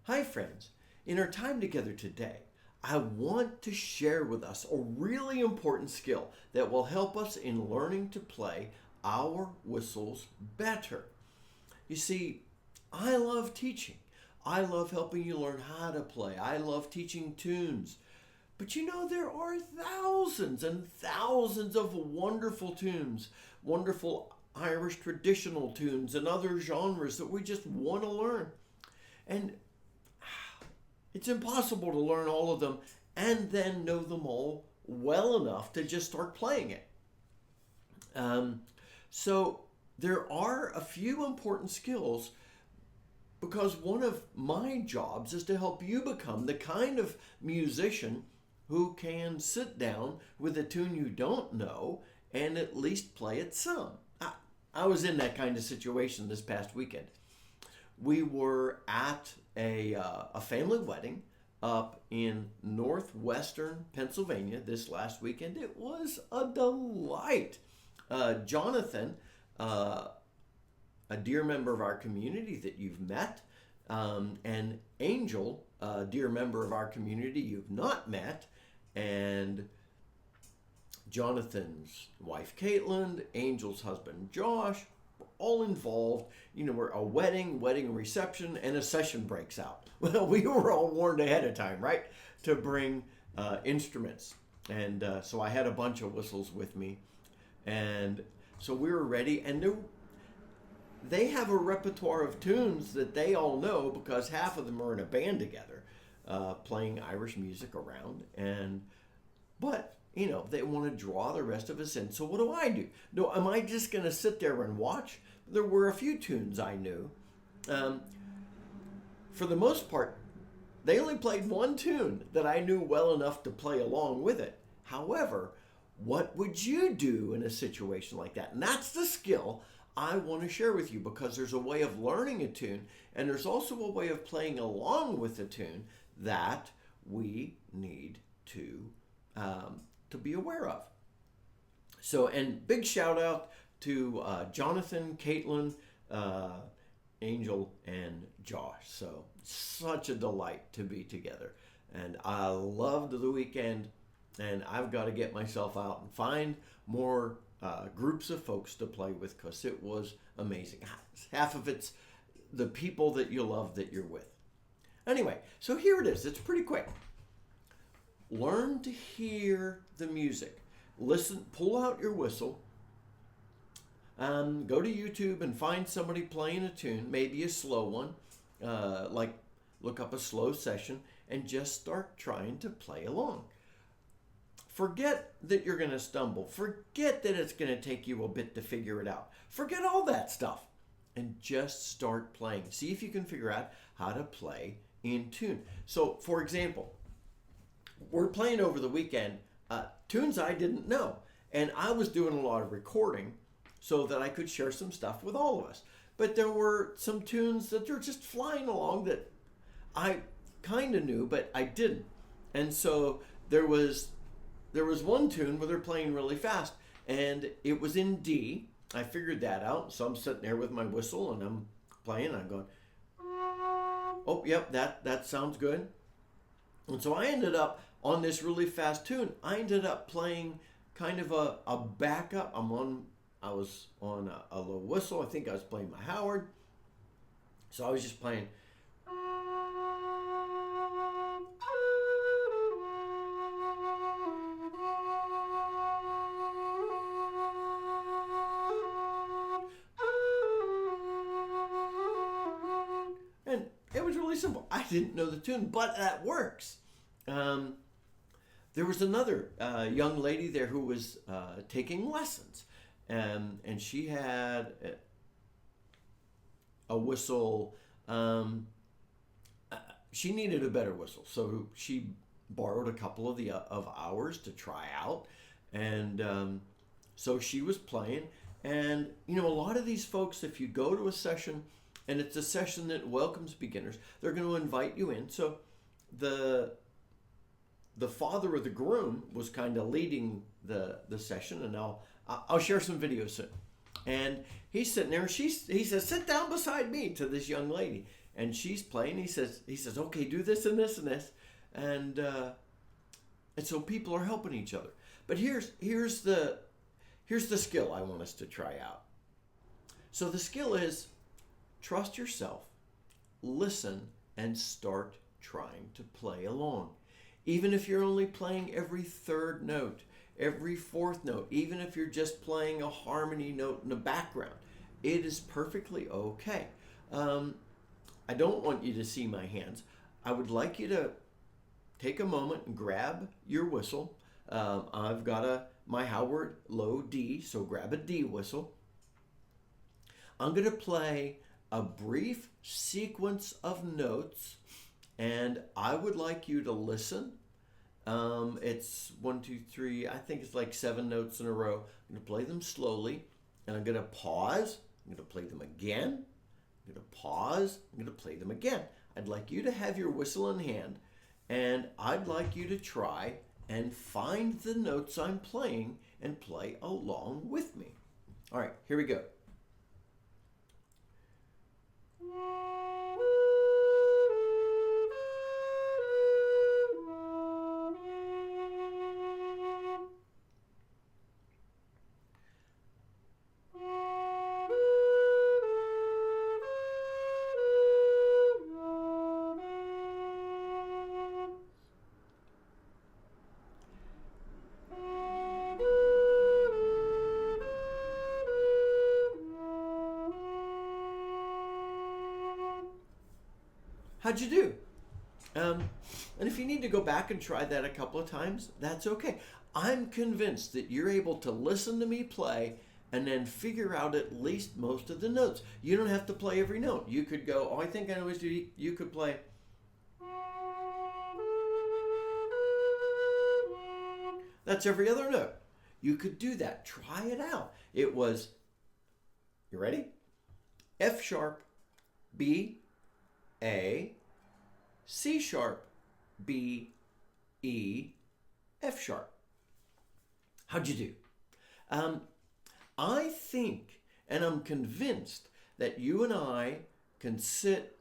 Hi, friends. In our time together today, I want to share with us a really important skill that will help us in learning to play our whistles better. You see, I love teaching. I love helping you learn how to play. I love teaching tunes. But there are thousands and thousands of wonderful tunes, wonderful Irish traditional tunes and other genres that we just want to learn. And it's impossible to learn all of them and then know them all well enough to just start playing it. So there are a few important skills because one of my jobs is to help you become the kind of musician who can sit down with a tune you don't know and at least play it some. I was in that kind of situation this past weekend. We were at a family wedding up in northwestern Pennsylvania this last weekend. It was a delight. Jonathan, a dear member of our community that you've met, and Angel, a dear member of our community you've not met, and Jonathan's wife Caitlin, Angel's husband Josh, we're all involved. We're a wedding reception, and a session breaks out. Well, we were all warned ahead of time, right, to bring instruments. And so I had a bunch of whistles with me. And so we were ready. And they have a repertoire of tunes that they all know because half of them are in a band together playing Irish music around. But they want to draw the rest of us in. So what do? No, am I just going to sit there and watch? There were a few tunes I knew. For the most part, they only played one tune that I knew well enough to play along with it. However, what would you do in a situation like that? And that's the skill I want to share with you because there's a way of learning a tune and there's also a way of playing along with the tune that we need to be aware of. So, and big shout out to Jonathan, Caitlin, Angel, and Josh. So, such a delight to be together. And I loved the weekend, and I've got to get myself out and find more groups of folks to play with because it was amazing. Half of it's the people that you love that you're with. Anyway, so here it is. It's pretty quick. Learn to hear the music. Listen, pull out your whistle. Go to YouTube and find somebody playing a tune, maybe a slow one, like look up a slow session and just start trying to play along. Forget that you're going to stumble. Forget that it's going to take you a bit to figure it out. Forget all that stuff and just start playing. See if you can figure out how to play in tune. So, for example, we're playing over the weekend tunes I didn't know. And I was doing a lot of recording so that I could share some stuff with all of us. But there were some tunes that they're just flying along that I kind of knew, but I didn't. And so there was one tune where they're playing really fast, and it was in D. I figured that out. So I'm sitting there with my whistle, and I'm playing. I'm going, oh, yep, that sounds good. And so I ended up on this really fast tune. I ended up playing kind of a backup. I was on a low whistle. I think I was playing my Howard. So I was just playing. And it was really simple. I didn't know the tune, but that works. There was another young lady there who was taking lessons. And she had a whistle. She needed a better whistle, so she borrowed a couple of hours to try out, and so she was playing. And a lot of these folks, if you go to a session, and it's a session that welcomes beginners, they're going to invite you in. So the father of the groom was kind of leading the session, and I'll share some videos soon. And he's sitting there, and he says, sit down beside me to this young lady. and she's playing. He says, okay, do this and this and this, and so people are helping each other. But here's the skill I want us to try out. So the skill is trust yourself, listen, and start trying to play along. Even if you're only playing every third note, every fourth note, even if you're just playing a harmony note in the background, it is perfectly okay. I don't want you to see my hands. I would like you to take a moment and grab your whistle. I've got my Howard low D, so grab a D whistle. I'm going to play a brief sequence of notes, and I would like you to listen. It's 1, 2, 3, I think it's like 7 notes in a row. I'm going to play them slowly, and I'm going to pause. I'm going to play them again. I'm going to pause. I'm going to play them again. I'd like you to have your whistle in hand, and I'd like you to try and find the notes I'm playing and play along with me. All right, here we go. How'd you do? And if you need to go back and try that a couple of times, that's okay. I'm convinced that you're able to listen to me play and then figure out at least most of the notes. You don't have to play every note. You could go, oh, I think I know what you could play. That's every other note. You could do that. Try it out. It was, you ready? F sharp, B, A, C sharp, B, E, F sharp. How'd you do? I think, and I'm convinced, that you and I can sit,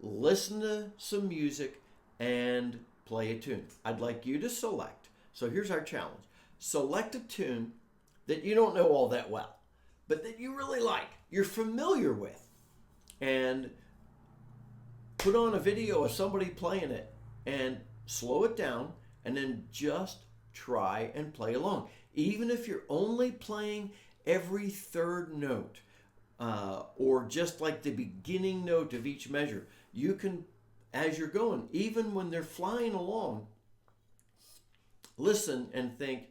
listen to some music, and play a tune. I'd like you to select. So here's our challenge. Select a tune that you don't know all that well, but that you really like, you're familiar with, and put on a video of somebody playing it and slow it down and then just try and play along. Even if you're only playing every third note or just like the beginning note of each measure, you can, as you're going, even when they're flying along, listen and think,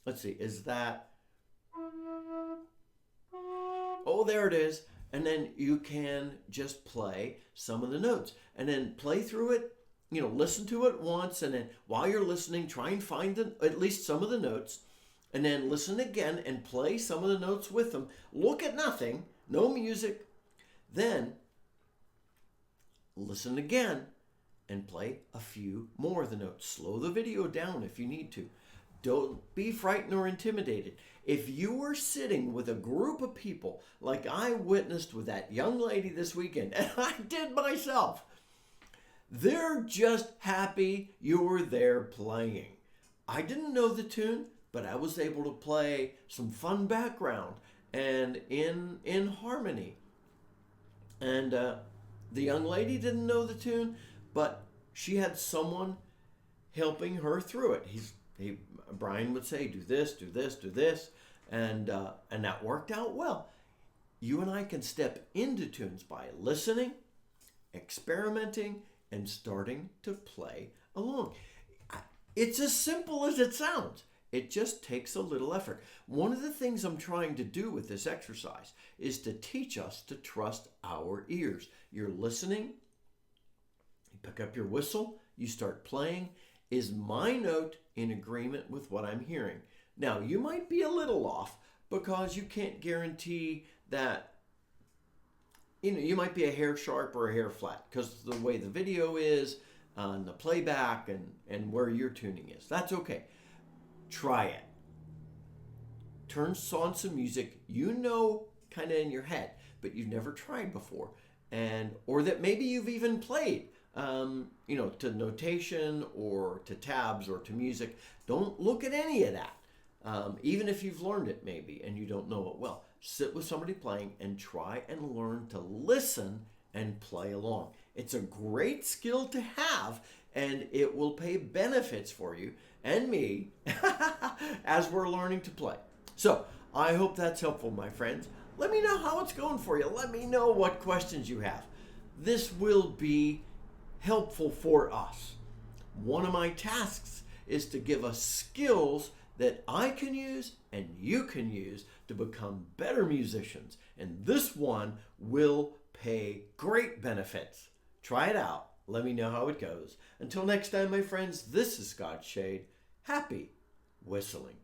let's see, is that, oh, there it is. And then you can just play some of the notes and then play through it, listen to it once. And then while you're listening, try and find at least some of the notes, and then listen again and play some of the notes with them. Look at nothing, no music. Then listen again and play a few more of the notes. Slow the video down if you need to. Don't be frightened or intimidated. If you were sitting with a group of people like I witnessed with that young lady this weekend, and I did myself, they're just happy you were there playing. I didn't know the tune, but I was able to play some fun background and in harmony. And the young lady didn't know the tune, but she had someone helping her through it. Brian would say, do this, do this, do this, and that worked out well. You and I can step into tunes by listening, experimenting, and starting to play along. It's as simple as it sounds. It just takes a little effort. One of the things I'm trying to do with this exercise is to teach us to trust our ears. You're listening, you pick up your whistle, you start playing. Is my note in agreement with what I'm hearing? Now, you might be a little off because you can't guarantee that, you might be a hair sharp or a hair flat because the way the video is, and the playback, and where your tuning is. That's okay. Try it. Turn on some music kind of in your head, but you've never tried before, or that maybe you've even played, to notation or to tabs or to music. Don't look at any of that. Even if you've learned it maybe and you don't know it well, sit with somebody playing and try and learn to listen and play along. It's a great skill to have, and it will pay benefits for you and me as we're learning to play. So I hope that's helpful, my friends. Let me know how it's going for you. Let me know what questions you have. This will be helpful for us. One of my tasks is to give us skills that I can use and you can use to become better musicians. And this one will pay great benefits. Try it out. Let me know how it goes. Until next time, my friends, this is Scott Shade. Happy whistling.